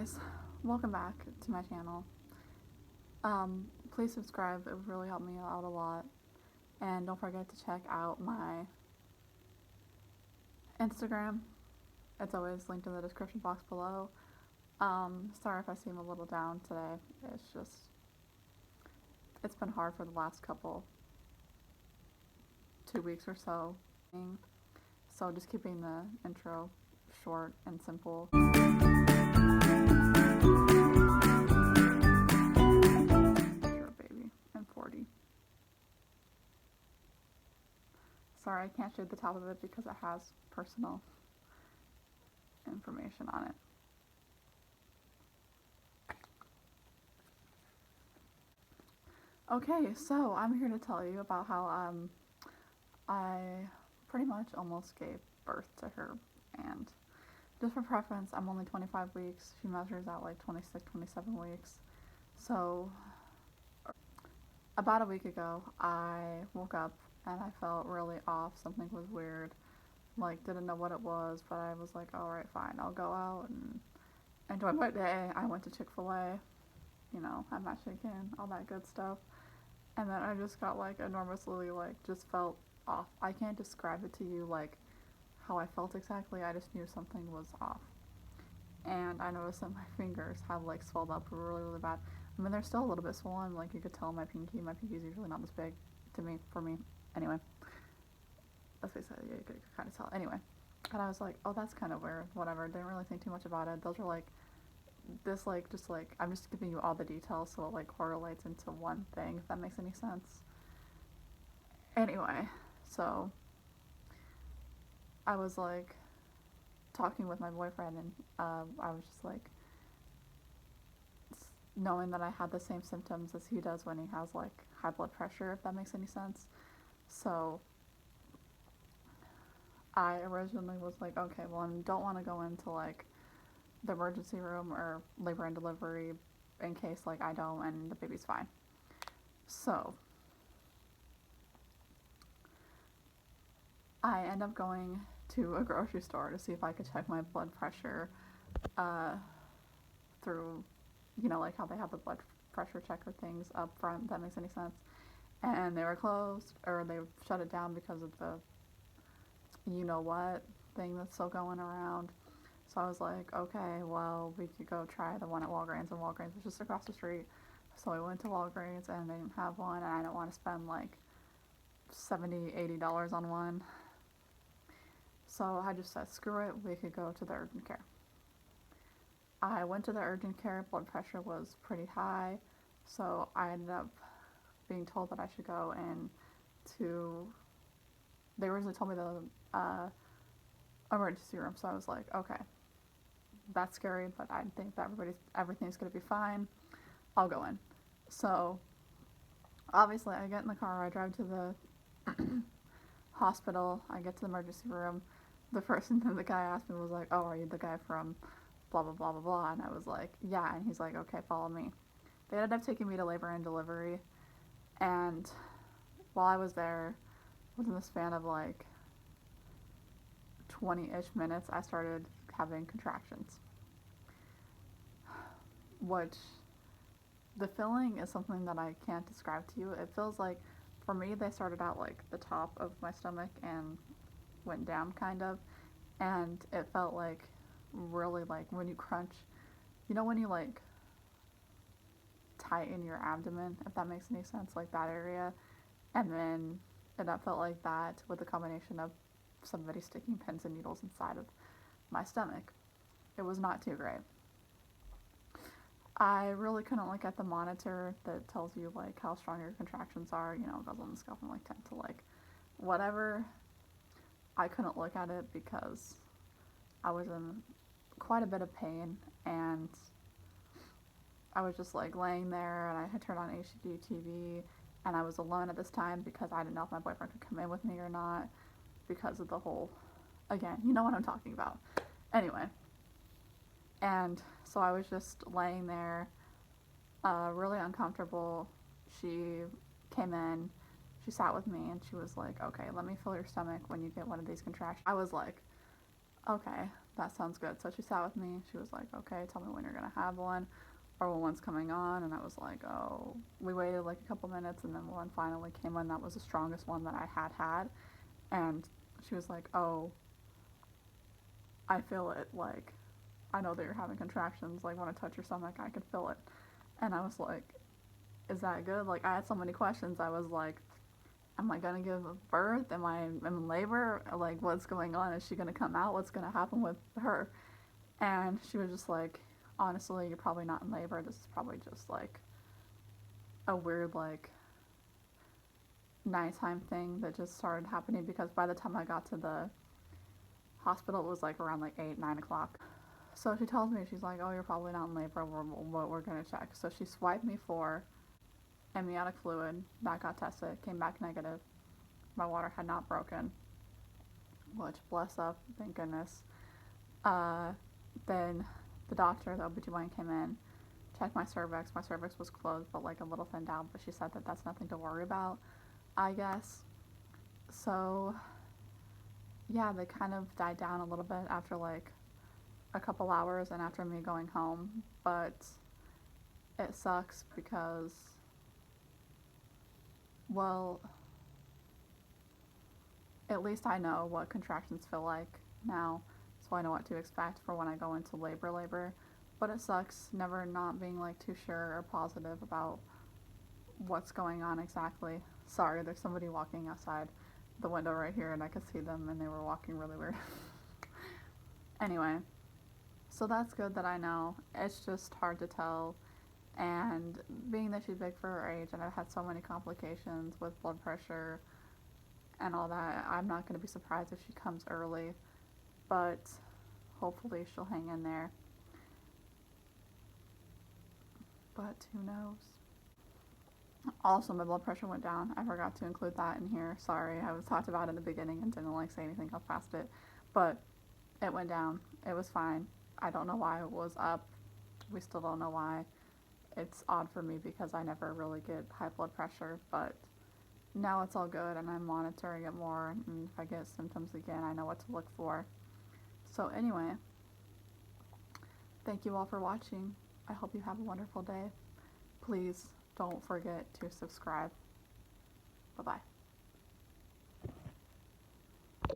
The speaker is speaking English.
guys, welcome back to my channel. Please subscribe, it would really help me out a lot. And don't forget to check out my Instagram. It's always linked in the description box below. Sorry if I seem a little down today. It's been hard for the last 2 weeks or so. So just keeping the intro short and simple. Baby, I'm 40. Sorry, I can't show the top of it because it has personal information on it. Okay, so I'm here to tell you about how I pretty much almost gave birth to her, and just for preference, I'm only 25 weeks. She measures out like 26, 27 weeks. So about a week ago, I woke up and I felt really off. Something was weird. Like, didn't know what it was, but I was like, alright, fine, I'll go out and enjoy my day. I went to Chick-fil-A, had my chicken, all that good stuff. And then I just got like enormously, just felt off. I can't describe it to you like how I felt exactly. I just knew something was off. And I noticed that my fingers have like swelled up really, really bad. I mean, they're still a little bit swollen. Like, you could tell my pinky. My pinky is usually not this big for me. Anyway, that's basically, yeah, you could kind of tell. Anyway, and I was like, oh, that's kind of weird. Whatever. Didn't really think too much about it. Those are I'm just giving you all the details so it like correlates into one thing, if that makes any sense. Anyway, so I was like talking with my boyfriend, and I was just like, knowing that I had the same symptoms as he does when he has like high blood pressure, if that makes any sense. So I originally was like, okay, well, I don't want to go into like the emergency room or labor and delivery in case like I don't and the baby's fine. So I end up going to a grocery store to see if I could check my blood pressure through, like how they have the blood pressure checker things up front, if that makes any sense. And they were closed, or they shut it down because of the what thing that's still going around. So I was like, okay, well, we could go try the one at Walgreens, and Walgreens was just across the street. So we went to Walgreens, and they didn't have one, and I didn't want to spend like $70, $80 on one. So I just said, screw it, we could go to the urgent care. I went to the urgent care, blood pressure was pretty high, so I ended up being told that I should go they originally told me the emergency room, so I was like, okay, that's scary, but I think that everything's gonna be fine. I'll go in. So obviously I get in the car, I drive to the hospital, I get to the emergency room. The first thing that the guy asked me was like, oh, are you the guy from blah blah blah blah blah? And I was like, yeah. And he's like, okay, follow me. They ended up taking me to labor and delivery, and while I was there, within the span of like 20-ish minutes, I started having contractions, which the feeling is something that I can't describe to you. It feels like, for me, they started out like the top of my stomach and went down kind of, and it felt like really like when you crunch, when you like tighten your abdomen, if that makes any sense, like that area. And then that felt like that with a combination of somebody sticking pins and needles inside of my stomach. It was not too great. I really couldn't look at the monitor that tells you like how strong your contractions are. It goes on the scale from like 10 to like whatever. I couldn't look at it because I was in quite a bit of pain, and I was just like laying there, and I had turned on HGTV, and I was alone at this time because I didn't know if my boyfriend could come in with me or not because of the whole, again, you know what I'm talking about. Anyway, and so I was just laying there, really uncomfortable. She came in, she sat with me, and she was like, okay, let me feel your stomach when you get one of these contractions. I was like, okay, that sounds good. So she sat with me. She was like, okay, tell me when you're going to have one or when one's coming on. And I was like, oh, we waited like a couple minutes and then one finally came on. That was the strongest one that I had. And she was like, oh, I feel it. Like, I know that you're having contractions. Like, when I touch your stomach, I can feel it. And I was like, is that good? Like, I had so many questions. I was like, am I gonna give birth? Am I in labor? Like, what's going on? Is she gonna come out? What's gonna happen with her? And she was just like, honestly, you're probably not in labor. This is probably just like a weird, like, nighttime thing that just started happening because by the time I got to the hospital, it was like around like 8, 9 o'clock. So she tells me, she's like, oh, you're probably not in labor. We're gonna check. So she swiped me for amniotic fluid. That got tested, came back negative. My water had not broken, which bless up, thank goodness. Uh, then the doctor, the OBGYN came in, checked my cervix. My cervix was closed, but like a little thinned out, but she said that that's nothing to worry about, I guess. So, yeah, they kind of died down a little bit after like a couple hours and after me going home, but it sucks because, well, at least I know what contractions feel like now, so I know what to expect for when I go into labor. But it sucks never not being like too sure or positive about what's going on exactly. Sorry, there's somebody walking outside the window right here, and I could see them, and they were walking really weird. Anyway, so that's good that I know. It's just hard to tell. And being that she's big for her age, and I've had so many complications with blood pressure and all that, I'm not going to be surprised if she comes early, but hopefully she'll hang in there. But who knows? Also, my blood pressure went down. I forgot to include that in here. Sorry, I was talked about in the beginning and didn't like say anything else past it. But it went down. It was fine. I don't know why it was up. We still don't know why. It's odd for me because I never really get high blood pressure, but now it's all good and I'm monitoring it more. And if I get symptoms again, I know what to look for. So, anyway, thank you all for watching. I hope you have a wonderful day. Please don't forget to subscribe. Bye bye.